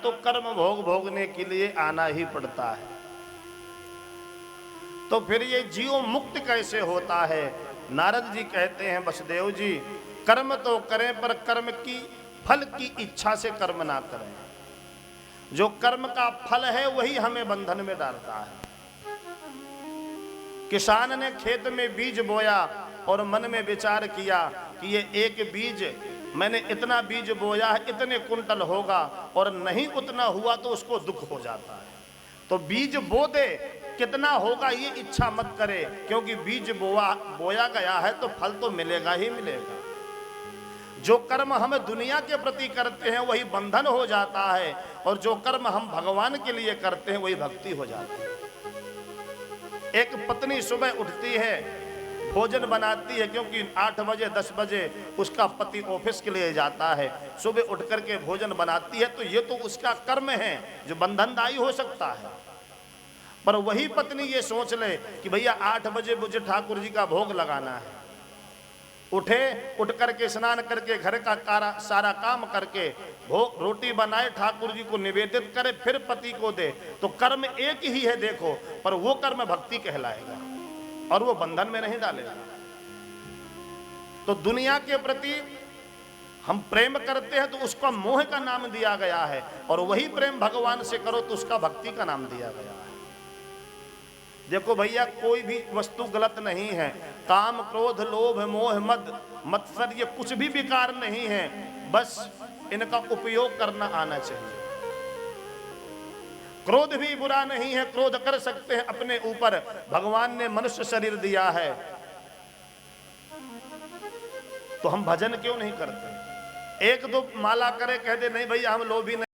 तो कर्म भोग भोगने के लिए आना ही पड़ता है। तो फिर ये जीव मुक्त कैसे होता है? नारद जी कहते हैं, वसुदेव जी, कर्म तो करें पर कर्म की फल की इच्छा से कर्म ना करें। जो कर्म का फल है वही हमें बंधन में डालता है। किसान ने खेत में बीज बोया और मन में विचार किया कि ये एक बीज, मैंने इतना बीज बोया है, इतने कुंटल होगा, और नहीं उतना हुआ तो उसको दुख हो जाता है। तो बीज बो दे, कितना होगा ये इच्छा मत करे, क्योंकि बीज बोया गया है तो फल तो मिलेगा ही मिलेगा। जो कर्म हम दुनिया के प्रति करते हैं वही बंधन हो जाता है, और जो कर्म हम भगवान के लिए करते हैं वही भक्ति हो जाती है। एक पत्नी सुबह उठती है, भोजन बनाती है, क्योंकि 8 बजे 10 बजे उसका पति ऑफिस के लिए जाता है। सुबह उठ करके भोजन बनाती है, तो ये तो उसका कर्म है जो बंधनदायी हो सकता है। पर वही पत्नी ये सोच ले कि भैया 8 बजे मुझे ठाकुर जी का भोग लगाना है, उठ करके स्नान करके घर का सारा काम करके भोग रोटी बनाए, ठाकुर जी को निवेदित करे, फिर पति को दे, तो कर्म एक ही है देखो, पर वो कर्म भक्ति कहलाएगा और वो बंधन में नहीं डालेगा। तो दुनिया के प्रति हम प्रेम करते हैं तो उसका मोह का नाम दिया गया है, और वही प्रेम भगवान से करो तो उसका भक्ति का नाम दिया गया है। देखो भैया, कोई भी वस्तु गलत नहीं है। काम, क्रोध, लोभ, मोह, मद, मत्सर, ये कुछ भी विकार नहीं है, बस इनका उपयोग करना आना चाहिए। क्रोध भी बुरा नहीं है, क्रोध कर सकते हैं अपने ऊपर, भगवान ने मनुष्य शरीर दिया है, तो हम भजन क्यों नहीं करते? एक दो माला करे, कह दे नहीं भैया हम लोभी नहीं।